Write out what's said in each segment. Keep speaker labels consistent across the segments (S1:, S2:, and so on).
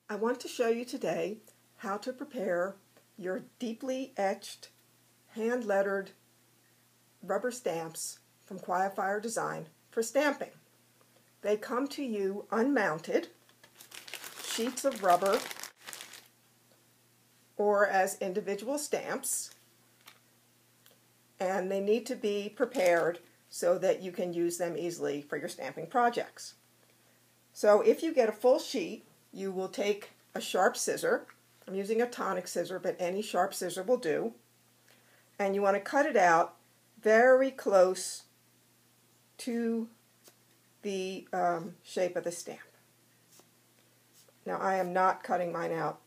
S1: I want to show you today how to prepare your deeply etched, hand-lettered rubber stamps from Quietfire Design for stamping. They come to you unmounted, sheets of rubber, or as individual stamps, and they need to be prepared so that you can use them easily for your stamping projects. So if you get a full sheet, you will take a sharp scissor. I'm using a tonic scissor, but any sharp scissor will do. And you want to cut it out very close to the shape of the stamp. Now I am not cutting mine out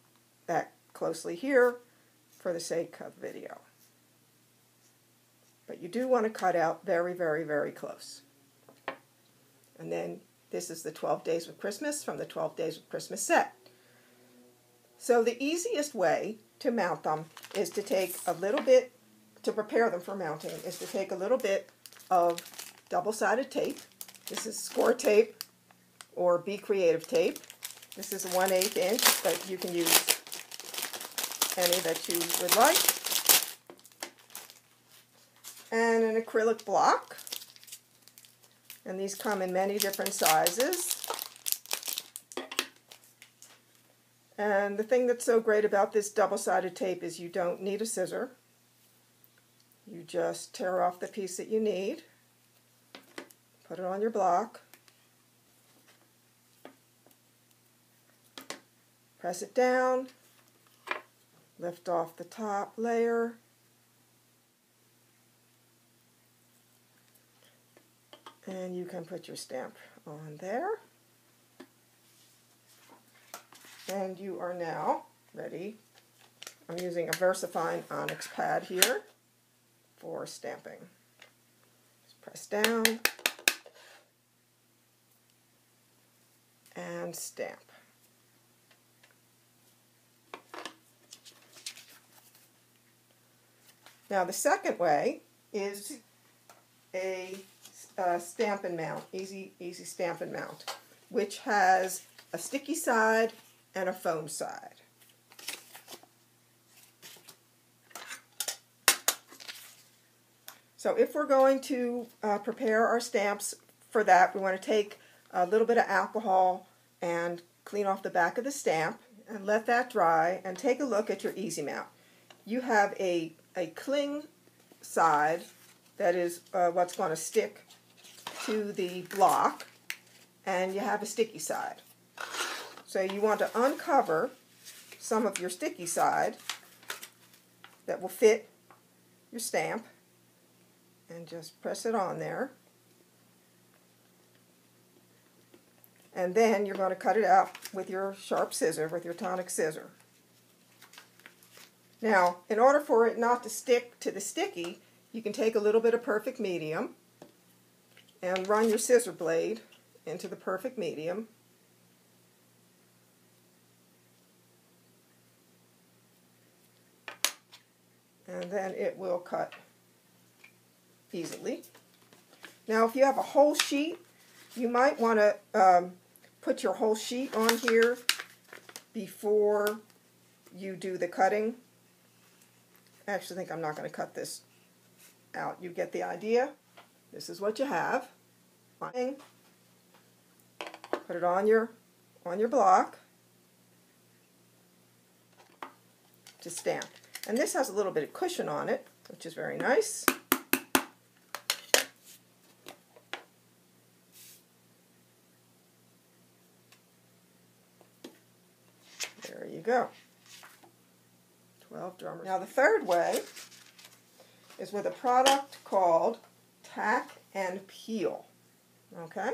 S1: that closely here for the sake of video. But you do want to cut out very, very, very close. And then this is the 12 Days of Christmas from the 12 Days of Christmas set. So the easiest way to mount them is to take a little bit, to prepare them for mounting, is to take a little bit of double-sided tape. This is score tape or Be Creative tape. This is a 1/8 inch, but you can use any that you would like. And an acrylic block. And these come in many different sizes. And the thing that's so great about this double-sided tape is you don't need a scissor. You just tear off the piece that you need, put it on your block, press it down, lift off the top layer, and you can put your stamp on there. And you are now ready. I'm using a VersaFine Onyx pad here for stamping. Just press down and stamp. Now the second way is a stamp and mount, easy stamp and mount, which has a sticky side and a foam side. So if we're going to prepare our stamps for that, we want to take a little bit of alcohol and clean off the back of the stamp and let that dry and take a look at your easy mount. You have a cling side that is what's going to stick to the block, and you have a sticky side. So you want to uncover some of your sticky side that will fit your stamp and just press it on there. And then you're going to cut it out with your sharp scissor, with your tonic scissor. Now, in order for it not to stick to the sticky, you can take a little bit of perfect medium and run your scissor blade into the perfect medium. And then it will cut easily. Now if you have a whole sheet, you might want to put your whole sheet on here before you do the cutting. I actually think I'm not going to cut this out. You get the idea. This is what you have. Put it on your block to stamp. And this has a little bit of cushion on it, which is very nice. There you go. 12 drummers. Now the third way is with a product called Tack and Peel. Okay?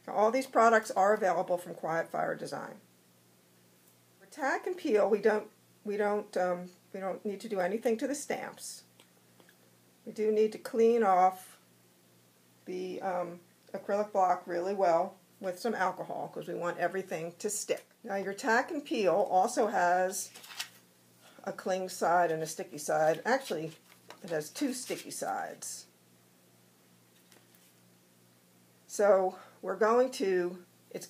S1: Now, all these products are available from Quietfire Design. For Tack and Peel, we don't need to do anything to the stamps. We do need to clean off the acrylic block really well with some alcohol because we want everything to stick. Now your Tack and Peel also has a cling side and a sticky side. Actually, it has two sticky sides. So we're going to, it's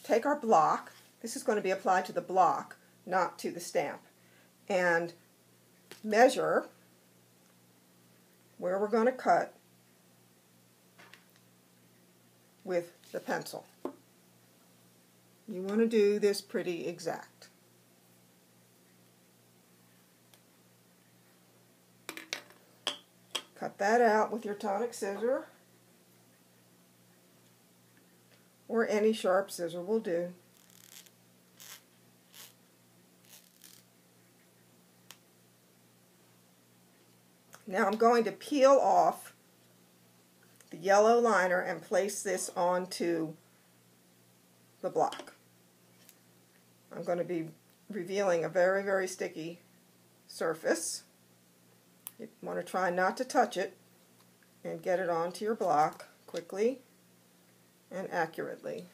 S1: take our block. This is going to be applied to the block, not to the stamp. And measure where we're going to cut with the pencil. You want to do this pretty exact. Cut that out with your tonic scissor, or any sharp scissor will do. Now I'm going to peel off the yellow liner and place this onto the block. I'm going to be revealing a very, very sticky surface. You want to try not to touch it and get it onto your block quickly and accurately.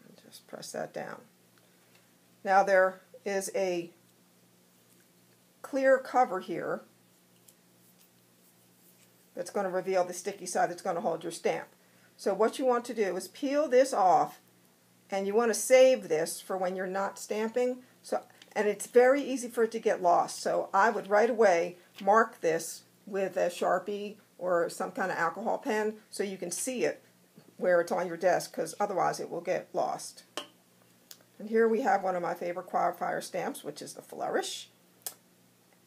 S1: And just press that down. Now there is a clear cover here that's going to reveal the sticky side that's going to hold your stamp. So what you want to do is peel this off, and you want to save this for when you're not stamping. And it's very easy for it to get lost. So I would right away mark this with a Sharpie or some kind of alcohol pen so you can see it where it's on your desk, because otherwise it will get lost. And here we have one of my favorite Quietfire stamps, which is the Flourish.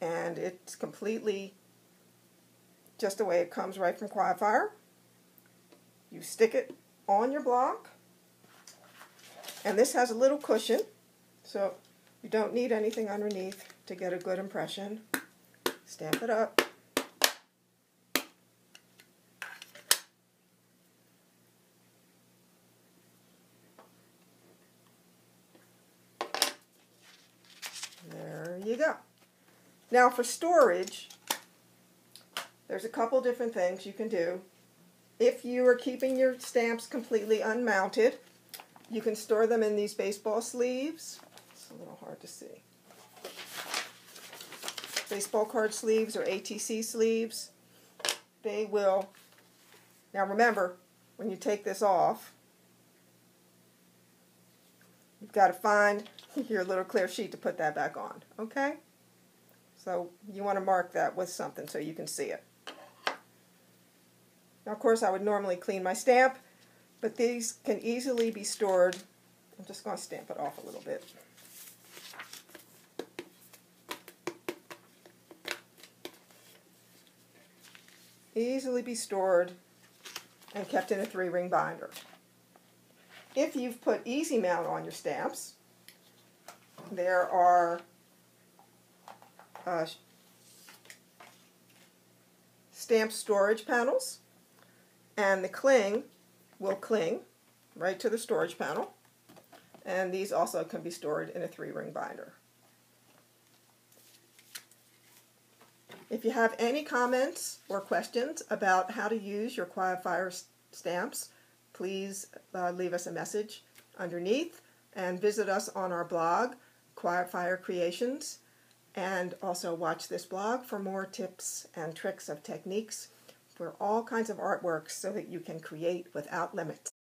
S1: And it's completely just the way it comes right from Quietfire. You stick it on your block, and this has a little cushion, so you don't need anything underneath to get a good impression. Stamp it up. There you go. Now for storage, there's a couple different things you can do. If you are keeping your stamps completely unmounted, you can store them in these baseball sleeves. It's a little hard to see. Baseball card sleeves or ATC sleeves. They will, now remember, when you take this off, you've got to find your little clear sheet to put that back on, okay? So you want to mark that with something so you can see it. Now, of course, I would normally clean my stamp, but these can easily be stored. I'm just going to stamp it off a little bit. Easily be stored and kept in a 3-ring binder. If you've put Easy Mount on your stamps, there are stamp storage panels, and the cling will cling right to the storage panel, and these also can be stored in a 3-ring binder. If you have any comments or questions about how to use your Quietfire stamps, please leave us a message underneath, and visit us on our blog, Quietfire Creations, and also watch this blog for more tips and tricks of techniques for all kinds of artworks so that you can create without limits.